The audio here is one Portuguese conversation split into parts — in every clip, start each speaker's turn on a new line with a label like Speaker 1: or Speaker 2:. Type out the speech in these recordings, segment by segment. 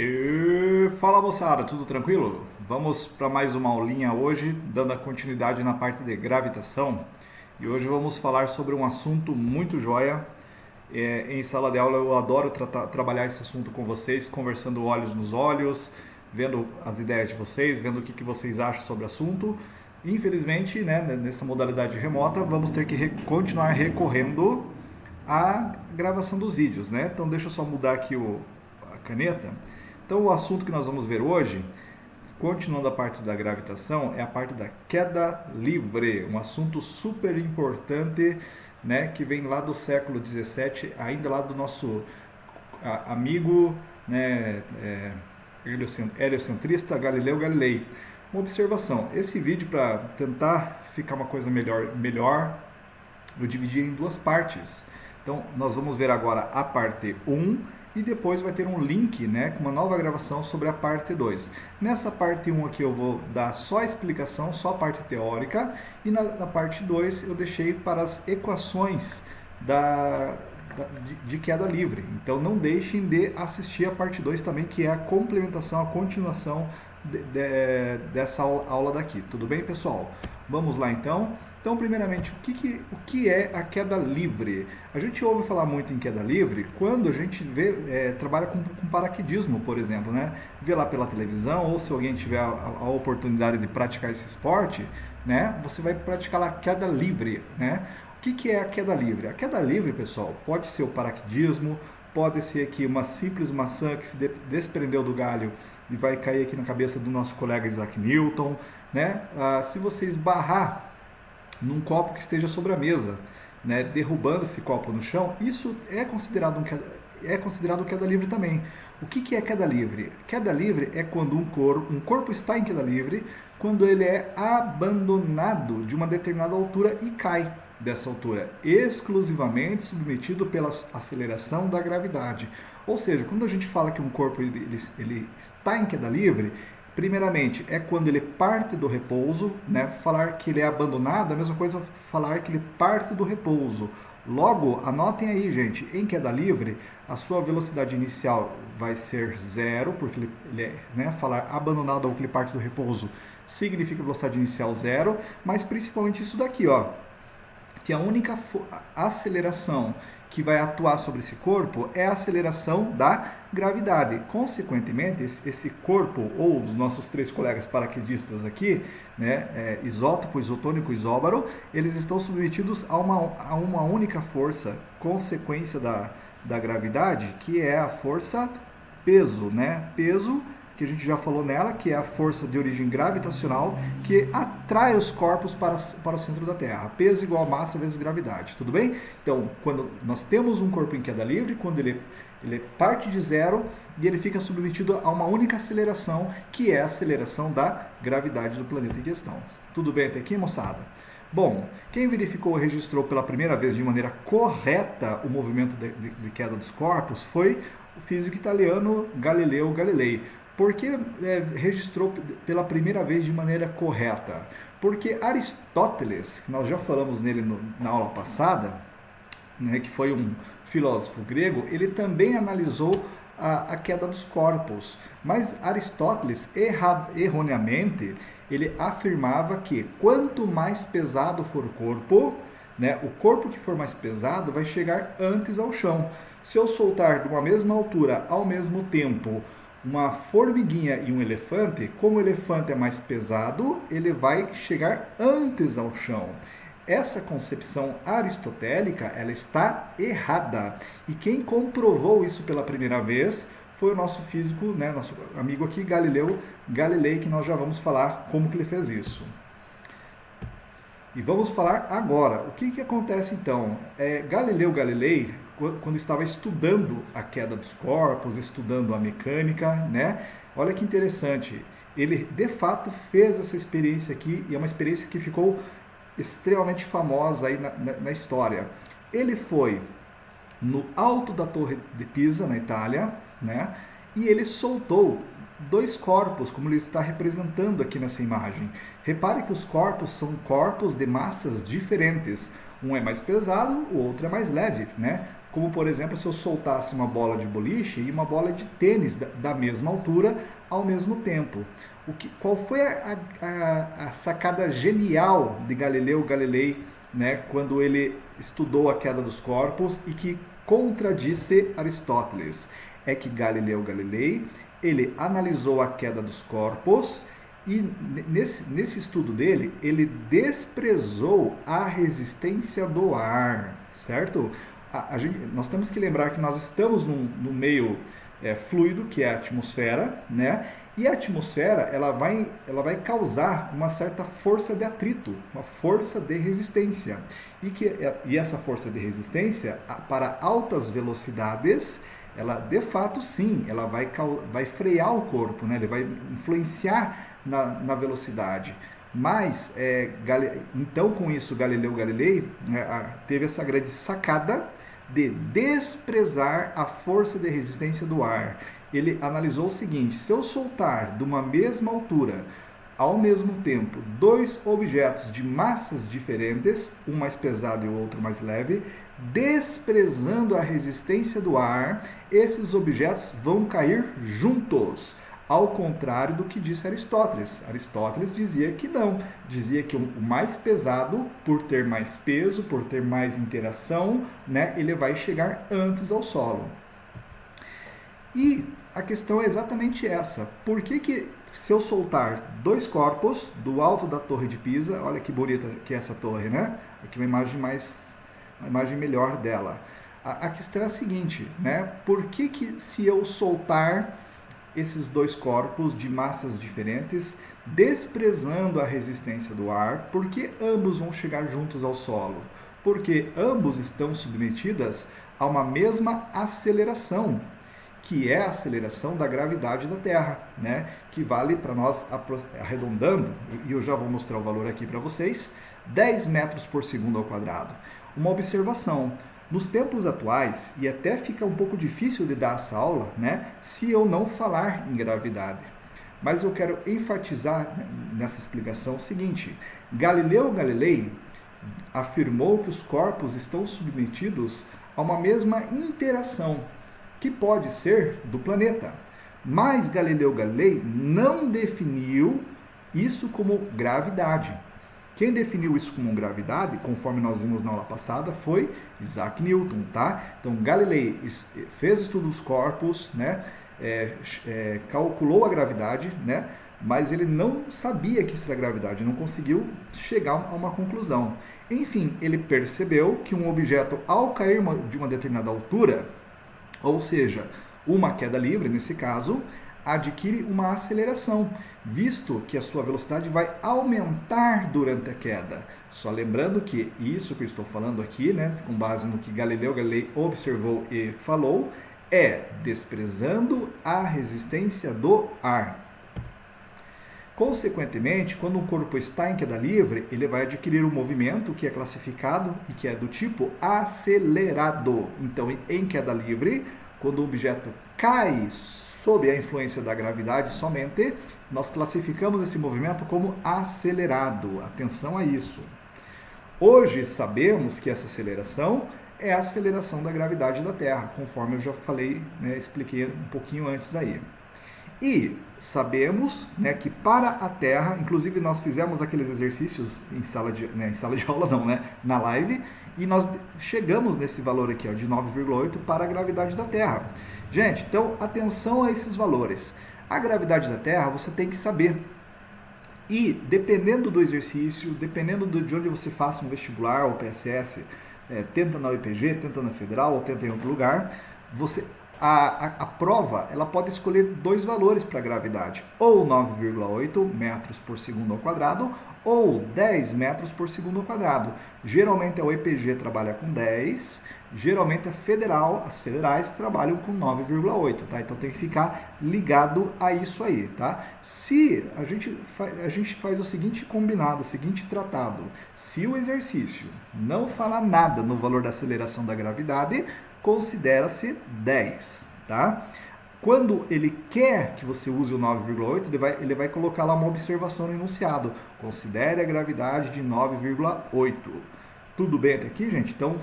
Speaker 1: E fala moçada, tudo tranquilo? Vamos para mais uma aulinha hoje, dando a continuidade na parte de gravitação. E hoje vamos falar sobre um assunto muito joia. Em sala de aula eu adoro trabalhar esse assunto com vocês, conversando olhos nos olhos, vendo as ideias de vocês, vendo o que vocês acham sobre o assunto. Infelizmente, né, nessa modalidade remota, vamos ter que continuar recorrendo à gravação dos vídeos, né? Então deixa eu só mudar aqui a caneta. Então, o assunto que nós vamos ver hoje, continuando a parte da gravitação, é a parte da queda livre, um assunto super importante, né, que vem lá do século 17, ainda lá do nosso amigo, né, heliocentrista Galileu Galilei. Uma observação: esse vídeo, para tentar ficar uma coisa melhor, eu dividi em duas partes. Então, nós vamos ver agora a parte 1 e depois vai ter um link, né, com uma nova gravação sobre a parte 2. Nessa parte 1 aqui eu vou dar só a explicação, só a parte teórica, e na parte 2 eu deixei para as equações de queda livre. Então não deixem de assistir a parte 2 também, que é a complementação, a continuação dessa aula daqui. Tudo bem, pessoal? Vamos lá então. Então, primeiramente, o que é a queda livre? A gente ouve falar muito em queda livre quando a gente trabalha com paraquedismo, por exemplo, né? Vê lá pela televisão, ou se alguém tiver a oportunidade de praticar esse esporte, né? Você vai praticar lá queda livre, né? O que é a queda livre? A queda livre, pessoal, pode ser o paraquedismo, pode ser aqui uma simples maçã que se desprendeu do galho e vai cair aqui na cabeça do nosso colega Isaac Newton, né? Se você esbarrar num copo que esteja sobre a mesa, né, derrubando esse copo no chão, isso é considerado queda livre também. O que é queda livre? Queda livre é quando um corpo está em queda livre, quando ele é abandonado de uma determinada altura e cai dessa altura, exclusivamente submetido pela aceleração da gravidade. Ou seja, quando a gente fala que um corpo ele está em queda livre, primeiramente, é quando ele parte do repouso, né? Falar que ele é abandonado é a mesma coisa falar que ele parte do repouso. Logo, anotem aí, gente, em queda livre, a sua velocidade inicial vai ser zero, porque ele é, né, falar abandonado ou que ele parte do repouso significa velocidade inicial zero, mas principalmente isso daqui, ó, que a única aceleração que vai atuar sobre esse corpo é a aceleração da gravidade. Consequentemente, esse corpo, ou dos nossos três colegas paraquedistas aqui, né, isótopo, isotônico e isóbaro, eles estão submetidos a uma única força, consequência da gravidade, que é a força peso, né? Peso, que a gente já falou nela, que é a força de origem gravitacional que atrai os corpos para o centro da Terra. Peso igual a massa vezes gravidade, tudo bem? Então, quando nós temos um corpo em queda livre, quando ele parte de zero e ele fica submetido a uma única aceleração, que é a aceleração da gravidade do planeta em questão. Tudo bem até aqui, moçada? Bom, quem verificou e registrou pela primeira vez de maneira correta o movimento de queda dos corpos foi o físico italiano Galileu Galilei. Por que registrou pela primeira vez de maneira correta? Porque Aristóteles, que nós já falamos nele na aula passada, né, que foi um filósofo grego, ele também analisou a queda dos corpos. Mas Aristóteles, erroneamente, ele afirmava que quanto mais pesado for o corpo, né, o corpo que for mais pesado vai chegar antes ao chão. Se eu soltar de uma mesma altura ao mesmo tempo uma formiguinha e um elefante, como o elefante é mais pesado, ele vai chegar antes ao chão. Essa concepção aristotélica, ela está errada. E quem comprovou isso pela primeira vez foi o nosso físico, né, nosso amigo aqui, Galileu Galilei, que nós já vamos falar como que ele fez isso. E vamos falar agora. O que acontece então? Galileu Galilei, quando estava estudando a queda dos corpos, estudando a mecânica, né? Olha que interessante. Ele de fato fez essa experiência aqui e é uma experiência que ficou extremamente famosa aí na história. Ele foi no alto da Torre de Pisa, na Itália, né? E ele soltou dois corpos, como ele está representando aqui nessa imagem. Repare que os corpos são corpos de massas diferentes. Um é mais pesado, o outro é mais leve, né? como por exemplo se eu soltasse uma bola de boliche e uma bola de tênis da mesma altura ao mesmo tempo. Qual foi a sacada genial de Galileu Galilei, né, quando ele estudou a queda dos corpos e que contradisse Aristóteles? É que Galileu Galilei, ele analisou a queda dos corpos e nesse estudo dele, ele desprezou a resistência do ar, certo? Nós temos que lembrar que nós estamos no meio fluido, que é a atmosfera, né? E a atmosfera ela vai causar uma certa força de atrito, uma força de resistência. E essa força de resistência, para altas velocidades, ela de fato sim, ela vai frear o corpo, né? Ele vai influenciar na velocidade. Mas, então com isso, Galileu Galilei teve essa grande sacada de desprezar a força de resistência do ar. Ele analisou o seguinte: se eu soltar de uma mesma altura, ao mesmo tempo, dois objetos de massas diferentes, um mais pesado e o outro mais leve, desprezando a resistência do ar, esses objetos vão cair juntos. Ao contrário do que disse Aristóteles. Aristóteles dizia que não. Dizia que o mais pesado, por ter mais peso, por ter mais interação, né, ele vai chegar antes ao solo. E a questão é exatamente essa. Por que se eu soltar dois corpos do alto da Torre de Pisa, olha que bonita que é essa torre, né? Aqui uma imagem melhor dela. A questão é a seguinte, né? Por que se eu soltar esses dois corpos de massas diferentes, desprezando a resistência do ar, porque ambos vão chegar juntos ao solo? Porque ambos estão submetidas a uma mesma aceleração, que é a aceleração da gravidade da Terra, né? Que vale para nós, arredondando, e eu já vou mostrar o valor aqui para vocês, 10 metros por segundo ao quadrado. Uma observação: nos tempos atuais, e até fica um pouco difícil de dar essa aula, né, se eu não falar em gravidade. Mas eu quero enfatizar nessa explicação o seguinte: Galileu Galilei afirmou que os corpos estão submetidos a uma mesma interação, que pode ser do planeta. Mas Galileu Galilei não definiu isso como gravidade. Quem definiu isso como gravidade, conforme nós vimos na aula passada, foi Isaac Newton, tá? Então, Galilei fez o estudo dos corpos, né? Calculou a gravidade, né? Mas ele não sabia que isso era gravidade, não conseguiu chegar a uma conclusão. Enfim, ele percebeu que um objeto, ao cair de uma determinada altura, ou seja, uma queda livre, nesse caso, adquire uma aceleração, visto que a sua velocidade vai aumentar durante a queda. Só lembrando que isso que eu estou falando aqui, né, com base no que Galileu Galilei observou e falou, é desprezando a resistência do ar. Consequentemente, quando um corpo está em queda livre, ele vai adquirir um movimento que é classificado e que é do tipo acelerado. Então, em queda livre, quando o objeto cai sob a influência da gravidade somente, nós classificamos esse movimento como acelerado. Atenção a isso. Hoje sabemos que essa aceleração é a aceleração da gravidade da Terra, conforme eu já falei, né, expliquei um pouquinho antes daí. E sabemos, né, que para a Terra, inclusive nós fizemos aqueles exercícios em sala de aula não, né, na live, e nós chegamos nesse valor aqui, ó, de 9,8 para a gravidade da Terra. Gente, então atenção a esses valores. A gravidade da Terra você tem que saber. E dependendo do exercício, dependendo de onde você faça um vestibular ou PSS, tenta na UEPG, tenta na Federal ou tenta em outro lugar, a prova ela pode escolher dois valores para a gravidade, ou 9,8 metros por segundo ao quadrado, ou 10 metros por segundo ao quadrado. Geralmente a UEPG trabalha com 10, geralmente as federais trabalham com 9,8, tá? Então tem que ficar ligado a isso aí, tá? Se a gente faz o seguinte combinado, o seguinte tratado: se o exercício não falar nada no valor da aceleração da gravidade, considera-se 10, tá? Quando ele quer que você use o 9,8, ele vai colocar lá uma observação no enunciado: considere a gravidade de 9,8. Tudo bem até aqui, gente? Então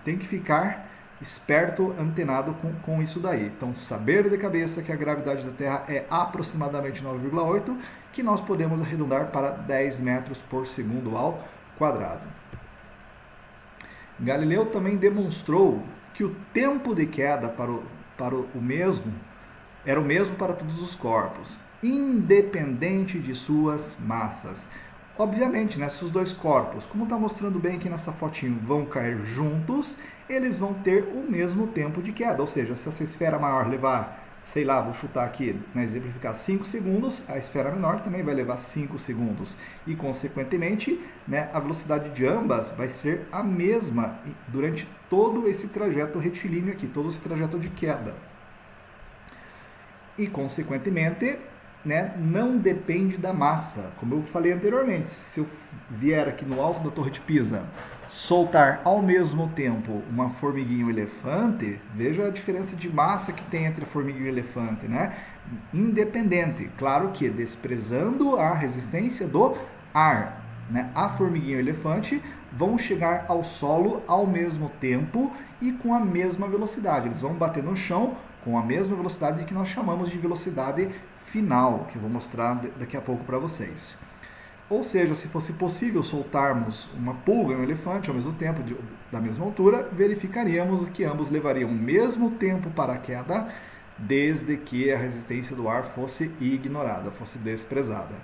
Speaker 1: tem que ficar esperto, antenado com isso daí. Então, saber de cabeça que a gravidade da Terra é aproximadamente 9,8, que nós podemos arredondar para 10 metros por segundo ao quadrado. Galileu também demonstrou que o tempo de queda para o mesmo era o mesmo para todos os corpos, independente de suas massas. Obviamente, né, se os dois corpos, como está mostrando bem aqui nessa fotinho, vão cair juntos, eles vão ter o mesmo tempo de queda. Ou seja, se essa esfera maior levar, sei lá, vou chutar aqui, né, exemplificar 5 segundos, a esfera menor também vai levar 5 segundos. E, consequentemente, né, a velocidade de ambas vai ser a mesma durante todo esse trajeto retilíneo aqui, todo esse trajeto de queda. E, consequentemente, né, não depende da massa. Como eu falei anteriormente, se eu vier aqui no alto da Torre de Pisa, soltar ao mesmo tempo uma formiguinha e um elefante, veja a diferença de massa que tem entre a formiguinha e o elefante, né? Independente, claro que desprezando a resistência do ar, né? A formiguinha e o elefante vão chegar ao solo ao mesmo tempo e com a mesma velocidade. Eles vão bater no chão com a mesma velocidade que nós chamamos de velocidade final, que eu vou mostrar daqui a pouco para vocês. Ou seja, se fosse possível soltarmos uma pulga e um elefante ao mesmo tempo, da mesma altura, verificaríamos que ambos levariam o mesmo tempo para a queda, desde que a resistência do ar fosse ignorada, fosse desprezada.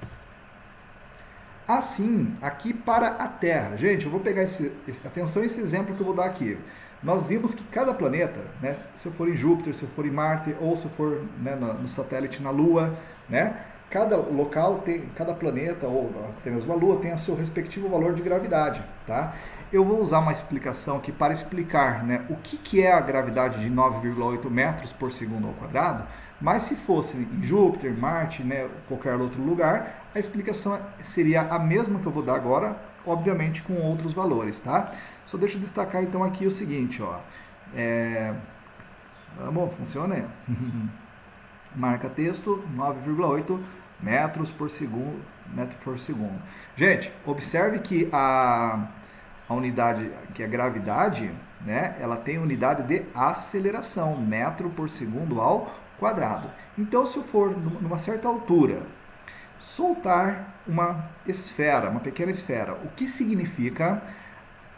Speaker 1: Assim, aqui para a Terra. Gente, eu vou pegar atenção a esse exemplo que eu vou dar aqui. Nós vimos que cada planeta, né, se eu for em Júpiter, se eu for em Marte, ou se eu for, né, no satélite na Lua, né, cada local tem, cada planeta, ou até mesmo a Lua, tem o seu respectivo valor de gravidade. Tá? Eu vou usar uma explicação aqui para explicar, né, o que é a gravidade de 9,8 metros por segundo ao quadrado, mas se fosse em Júpiter, Marte, né, qualquer outro lugar, a explicação seria a mesma que eu vou dar agora, obviamente com outros valores, tá? Só deixa eu destacar então aqui o seguinte, ó. Vamos, funciona? Marca texto, 9,8 metros por segundo, Gente, observe que a unidade, que a gravidade, né, ela tem unidade de aceleração, metro por segundo ao quadrado. Então, se eu for numa certa altura, soltar uma esfera, uma pequena esfera, o que significa,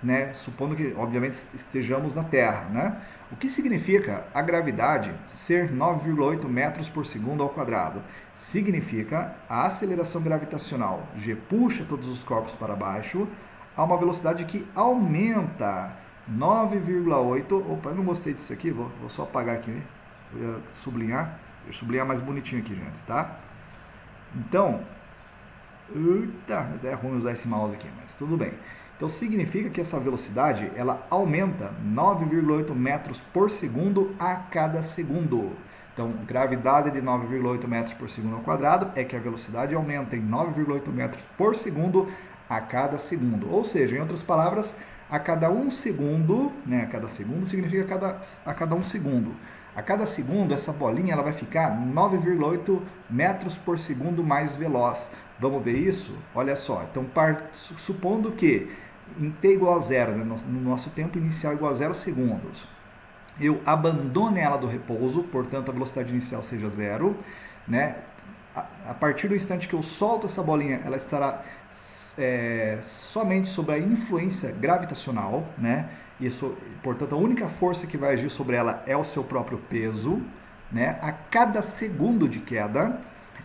Speaker 1: né, supondo que, obviamente, estejamos na Terra, né? O que significa a gravidade ser 9,8 metros por segundo ao quadrado? Significa a aceleração gravitacional G puxa todos os corpos para baixo a uma velocidade que aumenta 9,8. Opa, eu não gostei disso aqui, vou só apagar aqui, vou sublinhar. Vou sublinhar mais bonitinho aqui, gente, tá? Então, mas é ruim usar esse mouse aqui, mas tudo bem. Então, significa que essa velocidade, ela aumenta 9,8 metros por segundo a cada segundo. Então, gravidade de 9,8 metros por segundo ao quadrado é que a velocidade aumenta em 9,8 metros por segundo a cada segundo. Ou seja, em outras palavras, a cada 1 segundo, né, a cada segundo significa a cada 1 segundo. A cada segundo, essa bolinha ela vai ficar 9,8 metros por segundo mais veloz. Vamos ver isso? Olha só, então supondo que em t igual a 0, né, no nosso tempo inicial igual a 0 segundos, eu abandone ela do repouso, portanto a velocidade inicial seja 0, né? A partir do instante que eu solto essa bolinha, ela estará somente sob a influência gravitacional, né? Isso, portanto, a única força que vai agir sobre ela é o seu próprio peso, né? A cada segundo de queda,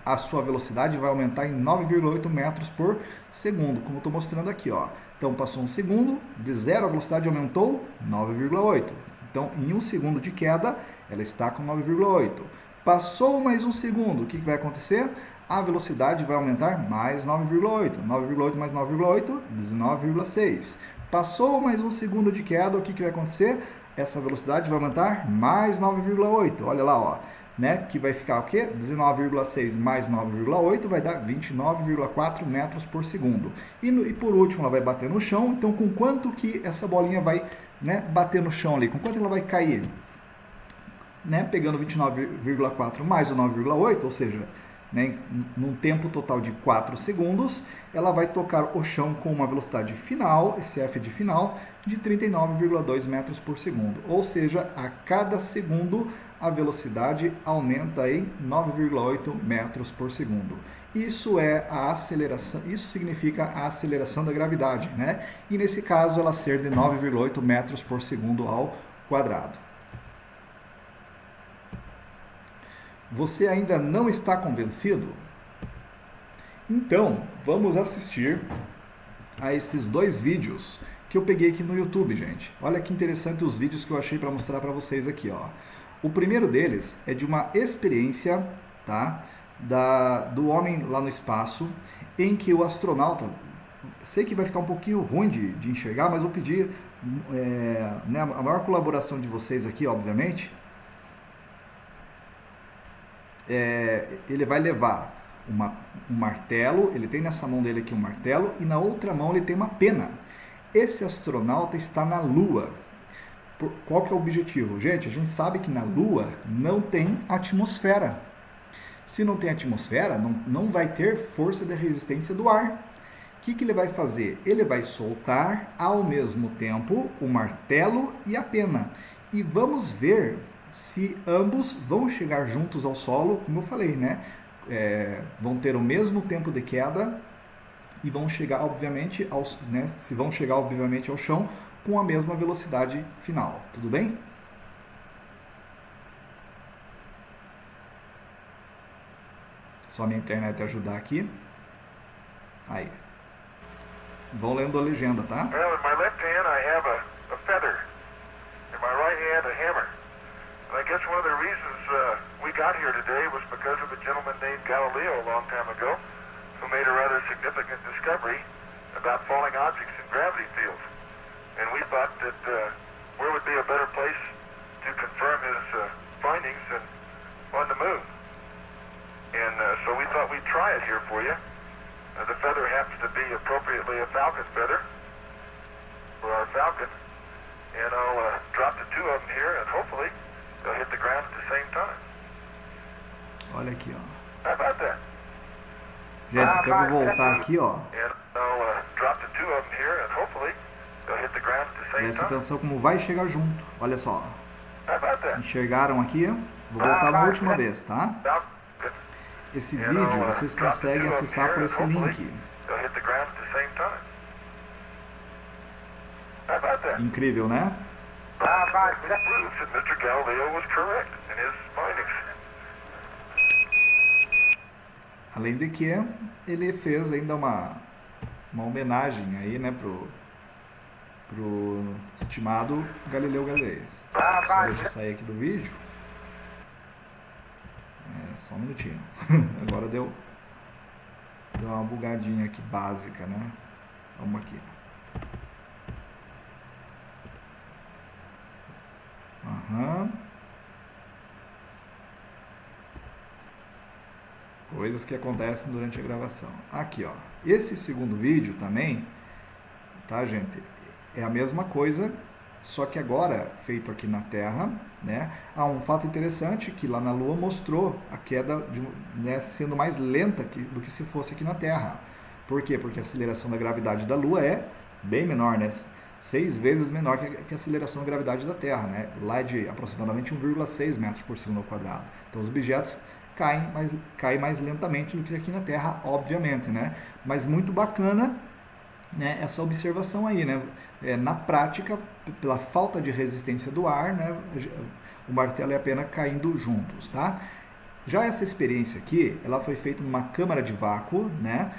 Speaker 1: a sua velocidade vai aumentar em 9,8 metros por segundo, como eu estou mostrando aqui, ó. Então, passou um segundo, de 0 a velocidade aumentou 9,8. Então, em 1 segundo de queda, ela está com 9,8. Passou mais um segundo, o que vai acontecer? A velocidade vai aumentar mais 9,8. 9,8 mais 9,8, 19,6. Passou mais um segundo de queda, o que vai acontecer? Essa velocidade vai aumentar mais 9,8. Olha lá, ó, né? Que vai ficar o quê? 19,6 mais 9,8 vai dar 29,4 metros por segundo. E por último, ela vai bater no chão. Então, com quanto que essa bolinha vai, né, bater no chão ali? Com quanto ela vai cair? Né? Pegando 29,4 mais o 9,8, ou seja, né, num tempo total de 4 segundos, ela vai tocar o chão com uma velocidade final, esse F de final, de 39,2 metros por segundo. Ou seja, a cada segundo a velocidade aumenta em 9,8 metros por segundo. Isso é a aceleração, isso significa a aceleração da gravidade, né? E nesse caso ela ser de 9,8 metros por segundo ao quadrado. Você ainda não está convencido? Então, vamos assistir a esses dois vídeos que eu peguei aqui no YouTube, gente. Olha que interessante os vídeos que eu achei para mostrar para vocês aqui, ó. O primeiro deles é de uma experiência, tá, do homem lá no espaço, em que o astronauta, sei que vai ficar um pouquinho ruim de enxergar, mas vou pedir né, a maior colaboração de vocês aqui, obviamente. Ele vai levar um martelo, ele tem nessa mão dele aqui um martelo e na outra mão ele tem uma pena. Esse astronauta está na Lua. Qual que é o objetivo? Gente, a gente sabe que na Lua não tem atmosfera. Se não tem atmosfera, não vai ter força de resistência do ar. O que ele vai fazer? Ele vai soltar ao mesmo tempo o martelo e a pena. E vamos ver se ambos vão chegar juntos ao solo, como eu falei, né? Vão ter o mesmo tempo de queda e vão chegar, obviamente, se vão chegar, obviamente, ao chão com a mesma velocidade final. Tudo bem? Só minha internet ajudar aqui. Aí. Vão lendo a legenda, tá?
Speaker 2: Well, in my left hand I have a feather. In my right hand a hammer. And I guess one of the reasons we got here today was because of a gentleman named Galileo a long time ago, who made a rather significant discovery about falling objects in gravity fields. And we thought that where would be a better place to confirm his findings than on the moon. And so we thought we'd try it here for you. The feather happens to be appropriately a falcon feather for our falcon. And I'll drop the two of them here and hopefully they'll hit the ground at the same time.
Speaker 1: Olha aqui, ó.
Speaker 2: How about that?
Speaker 1: Gente, até vou voltar aqui, ó.
Speaker 2: And I'll drop the two of them here and hopefully they'll hit the ground at the same
Speaker 1: Presta
Speaker 2: time.
Speaker 1: atenção como vai chegar junto. Olha só.
Speaker 2: How about that?
Speaker 1: Enxergaram aqui? Vou voltar uma última vez, tá?
Speaker 2: Falcon.
Speaker 1: Esse vídeo vocês conseguem acessar por esse link.
Speaker 2: They'll hit the ground at the same time. How about that?
Speaker 1: Incrível, né?
Speaker 2: That proves that Mr. Galileo was correct in his findings.
Speaker 1: Além de que ele fez ainda uma homenagem aí, né, pro estimado Galileu Galilei. Só deixa eu sair aqui do vídeo. Só um minutinho. Agora deu uma bugadinha aqui básica, né? Vamos aqui. Coisas que acontecem durante a gravação. Aqui, ó. Esse segundo vídeo também, tá, gente? É a mesma coisa, só que agora feito aqui na Terra, né? Há um fato interessante que lá na Lua mostrou a queda né, sendo mais lenta do que se fosse aqui na Terra. Por quê? Porque a aceleração da gravidade da Lua é bem menor, né? 6 vezes menor que a aceleração da gravidade da Terra, né? Lá é de aproximadamente 1,6 metros por segundo ao quadrado. Então os objetos caem mais lentamente do que aqui na Terra, obviamente, né? Mas muito bacana, né, essa observação aí, né? Na prática, pela falta de resistência do ar, né, o martelo e a pena caindo juntos, tá? Já essa experiência aqui, ela foi feita numa câmara de vácuo, né,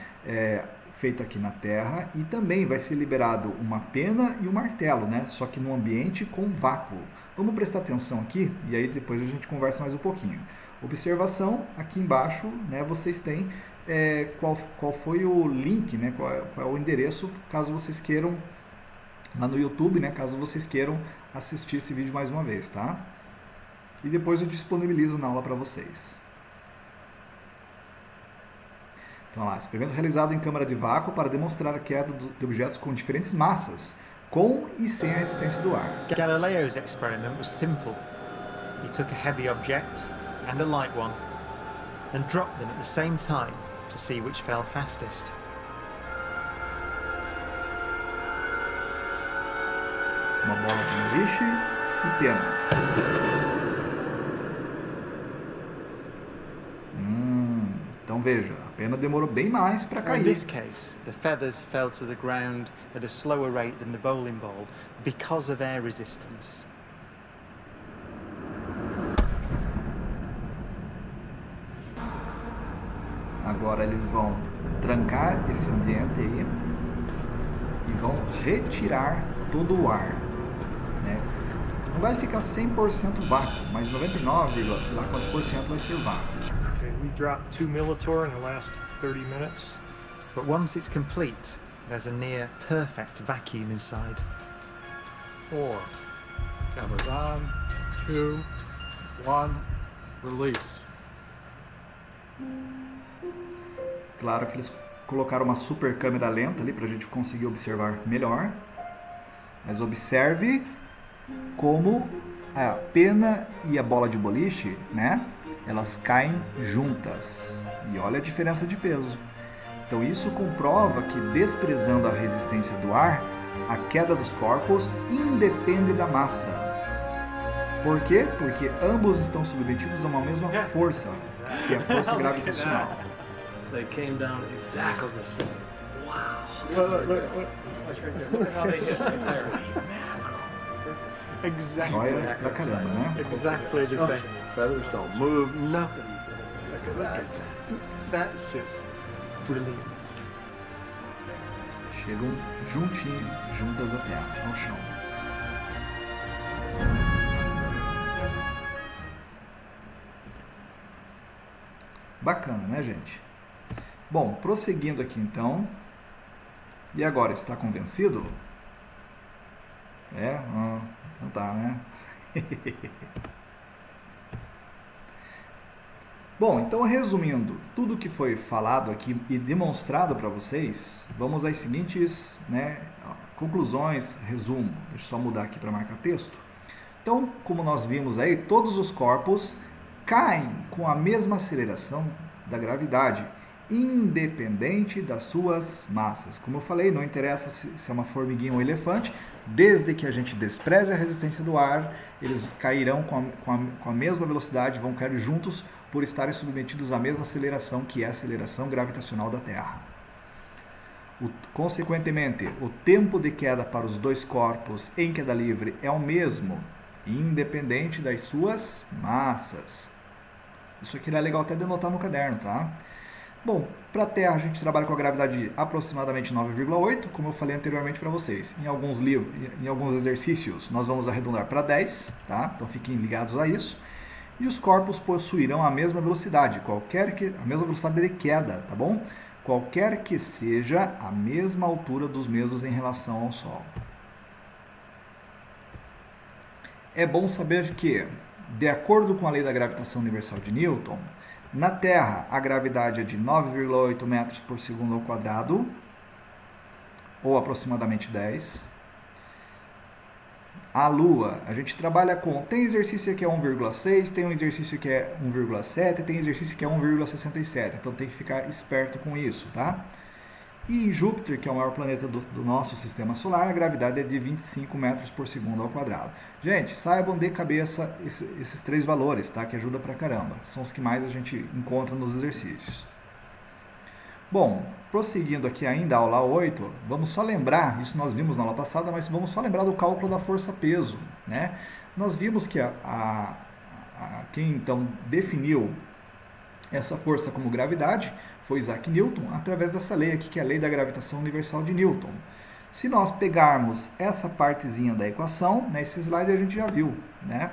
Speaker 1: feita aqui na Terra, e também vai ser liberado uma pena e um martelo, né, só que num ambiente com vácuo. Vamos prestar atenção aqui, e aí depois a gente conversa mais um pouquinho. Observação, aqui embaixo, né, vocês têm qual foi o link, né, qual é o endereço, caso vocês queiram, lá no YouTube, né, caso vocês queiram assistir esse vídeo mais uma vez, tá? E depois eu disponibilizo na aula para vocês. Então lá, experimento realizado em câmara de vácuo para demonstrar a queda de objetos com diferentes massas, com e sem a resistência do ar.
Speaker 3: Galileo's experiment was simple. He took a heavy object and a light one, and dropped them at the same time to see which fell fastest.
Speaker 1: Uma bola de boliche e penas. Então veja, a pena demorou bem mais para
Speaker 3: In
Speaker 1: cair.
Speaker 3: this case, the feathers fell to the ground at a slower rate than the bowling ball because of air resistance.
Speaker 1: Agora eles vão trancar esse ambiente aí e vão retirar todo o ar, né? Não vai ficar 100% vácuo, mas 99, sei lá quantos por cento vai ser vácuo.
Speaker 4: Okay, we dropped 2 Militor in the last 30 minutes.
Speaker 3: But once it's complete, there's a near perfect vacuum inside.
Speaker 5: 4. Cameras on. 2. 1. Release.
Speaker 1: Claro que eles colocaram uma super câmera lenta ali para a gente conseguir observar melhor. Mas observe como a pena e a bola de boliche, né? Elas caem juntas. E olha a diferença de peso. Então isso comprova que, desprezando a resistência do ar, a queda dos corpos independe da massa. Por quê? Porque ambos estão submetidos a uma mesma força, que é a força gravitacional.
Speaker 4: They came down exactly the same. Wow.
Speaker 5: Look.
Speaker 4: Watch right there. Look at how they hit right there.
Speaker 3: Exactly.
Speaker 1: Olha pra caramba, né?
Speaker 3: Exactly the same.
Speaker 5: Feathers don't move, nothing. Look at that.
Speaker 3: That's just brilliant.
Speaker 1: Chegam juntas até ao chão. Bacana, né, gente? Bom, prosseguindo aqui então. E agora, está convencido? Então tá, né? Bom, então resumindo tudo que foi falado aqui e demonstrado para vocês, vamos às seguintes, né, conclusões, resumo. Deixa eu só mudar aqui para marcar texto. Então, como nós vimos aí, todos os corpos caem com a mesma aceleração da gravidade, independente das suas massas. Como eu falei, não interessa se é uma formiguinha ou um elefante, desde que a gente despreze a resistência do ar, eles cairão com a mesma velocidade, vão cair juntos por estarem submetidos à mesma aceleração, que é a aceleração gravitacional da Terra. Consequentemente, o tempo de queda para os dois corpos em queda livre é o mesmo, independente das suas massas. Isso aqui é legal até denotar no caderno, tá? Bom, para a Terra a gente trabalha com a gravidade de aproximadamente 9,8, como eu falei anteriormente para vocês. Em alguns exercícios nós vamos arredondar para 10, tá? Então fiquem ligados a isso. E os corpos possuirão a mesma velocidade, a mesma velocidade de queda, tá bom? Qualquer que seja a mesma altura dos mesmos em relação ao Sol. É bom saber que, de acordo com a lei da gravitação universal de Newton, na Terra a gravidade é de 9,8 metros por segundo ao quadrado, ou aproximadamente 10. A Lua, a gente trabalha tem exercício que é 1,6, tem um exercício que é 1,7, tem exercício que é 1,67, então tem que ficar esperto com isso, tá? E em Júpiter, que é o maior planeta do nosso sistema solar, a gravidade é de 25 metros por segundo ao quadrado. Gente, saibam de cabeça esses três valores, tá? Que ajuda pra caramba. São os que mais a gente encontra nos exercícios. Bom, prosseguindo aqui ainda a aula 8, vamos só lembrar, isso nós vimos na aula passada, mas vamos só lembrar do cálculo da força-peso, né? Nós vimos que quem então definiu essa força como gravidade foi Isaac Newton, através dessa lei aqui, que é a lei da gravitação universal de Newton. Se nós pegarmos essa partezinha da equação, nesse slide a gente já viu, né?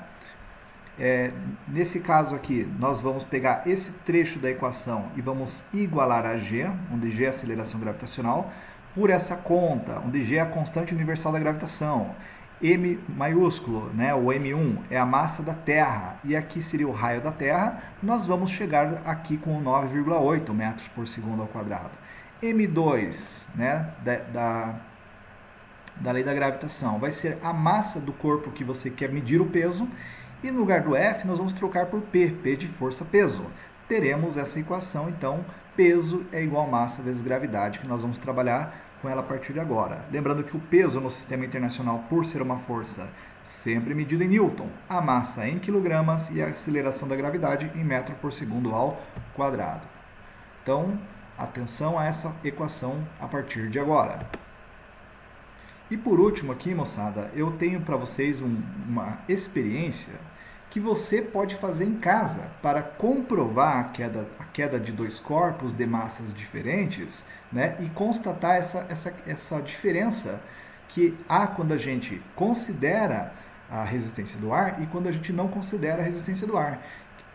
Speaker 1: Nesse caso aqui, nós vamos pegar esse trecho da equação e vamos igualar a g, onde g é a aceleração gravitacional, por essa conta, onde g é a constante universal da gravitação. M maiúsculo, né, o M1, é a massa da Terra, e aqui seria o raio da Terra, nós vamos chegar aqui com 9,8 metros por segundo ao quadrado. M2, né, da lei da gravitação, vai ser a massa do corpo que você quer medir o peso, e no lugar do F nós vamos trocar por P de força-peso. teremos essa equação, então, peso é igual a massa vezes gravidade, que nós vamos trabalhar com ela a partir de agora. Lembrando que o peso no sistema internacional, por ser uma força sempre medida em Newton, a massa em quilogramas e a aceleração da gravidade em metro por segundo ao quadrado. Então, atenção a essa equação a partir de agora. E por último aqui, moçada, eu tenho para vocês uma experiência que você pode fazer em casa para comprovar a queda de dois corpos de massas diferentes, né, e constatar essa diferença que há quando a gente considera a resistência do ar e quando a gente não considera a resistência do ar.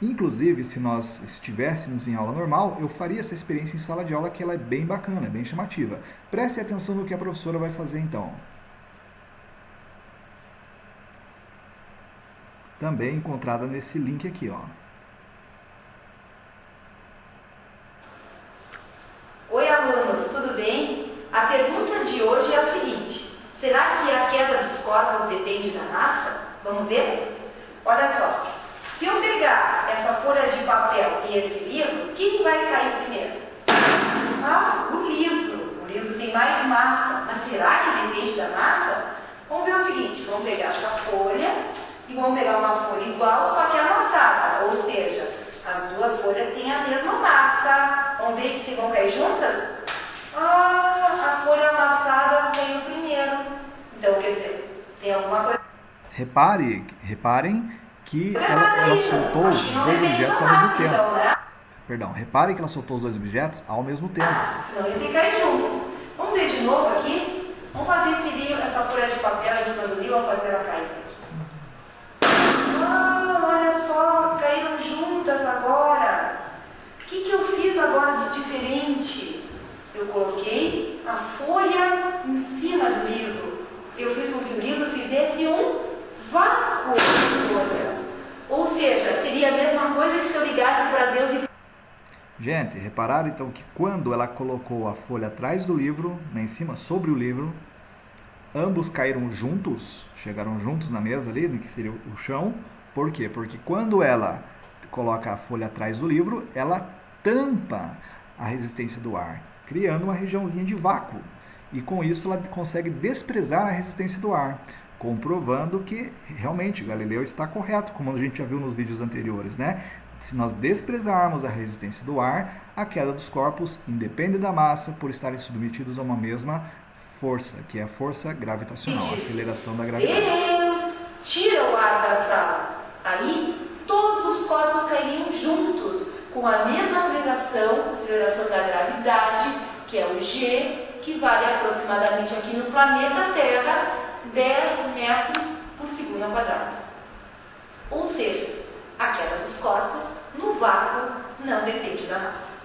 Speaker 1: Inclusive, se nós estivéssemos em aula normal, eu faria essa experiência em sala de aula, que ela é bem bacana, bem chamativa. Preste atenção no que a professora vai fazer então. Também encontrada nesse link aqui, ó.
Speaker 6: Oi, alunos, tudo bem? A pergunta de hoje é a seguinte: será que a queda dos corpos depende da massa? Vamos ver? Olha só, se eu pegar essa folha de papel e esse livro, quem vai cair primeiro? Ah, o livro. O livro tem mais massa, mas será que depende da massa? Vamos ver o seguinte, vamos pegar essa folha e vamos pegar uma folha igual, só que amassada, ou seja, as duas folhas têm a mesma massa. Vamos ver se vão cair juntas? Ah, a folha amassada caiu primeiro. Então, quer dizer, tem alguma coisa...
Speaker 1: Reparem que ela soltou os dois objetos ao mesmo tempo.
Speaker 6: Então, né?
Speaker 1: Perdão, reparem que ela soltou os dois objetos ao mesmo tempo.
Speaker 6: Senão ia ter que cair juntas. Vamos ver de novo aqui? Vamos fazer esse livro, essa folha de papel em cima do livro, vamos fazer ela cair. Ah, olha só, caíram juntas agora. O que eu fiz agora de diferente? Eu coloquei a folha em cima do livro. Eu fiz com que o livro fizesse um vácuo de folha. Ou seja, seria a mesma coisa que se eu ligasse para Deus e...
Speaker 1: Gente, repararam então que quando ela colocou a folha atrás do livro, né, em cima, sobre o livro, ambos caíram juntos, chegaram juntos na mesa ali, que seria o chão. Por quê? Porque quando ela coloca a folha atrás do livro, ela tampa a resistência do ar, criando uma regiãozinha de vácuo. E com isso ela consegue desprezar a resistência do ar, comprovando que realmente Galileu está correto, como a gente já viu nos vídeos anteriores, né? Se nós desprezarmos a resistência do ar, a queda dos corpos independe da massa por estarem submetidos a uma mesma força, que é a força gravitacional, a aceleração da gravidade.
Speaker 6: Deus tira o ar da sala. Aí todos os corpos cairiam juntos, com a mesma aceleração da gravidade, que é o G, que vale aproximadamente aqui no planeta Terra 10 metros por segundo ao quadrado. Ou seja, a queda dos corpos no vácuo não depende da massa.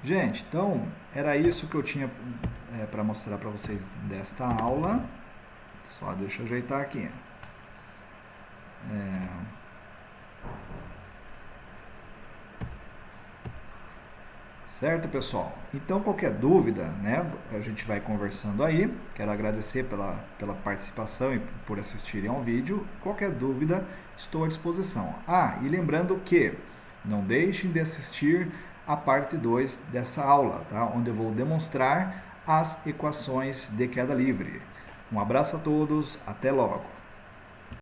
Speaker 1: Gente, então era isso que eu tinha para mostrar para vocês desta aula. Só deixa eu ajeitar aqui. Certo, pessoal? Então, qualquer dúvida, né, a gente vai conversando aí. Quero agradecer pela participação e por assistirem ao vídeo. Qualquer dúvida, estou à disposição. Ah, e lembrando que não deixem de assistir a parte 2 dessa aula, tá? Onde eu vou demonstrar as equações de queda livre. Um abraço a todos, até logo!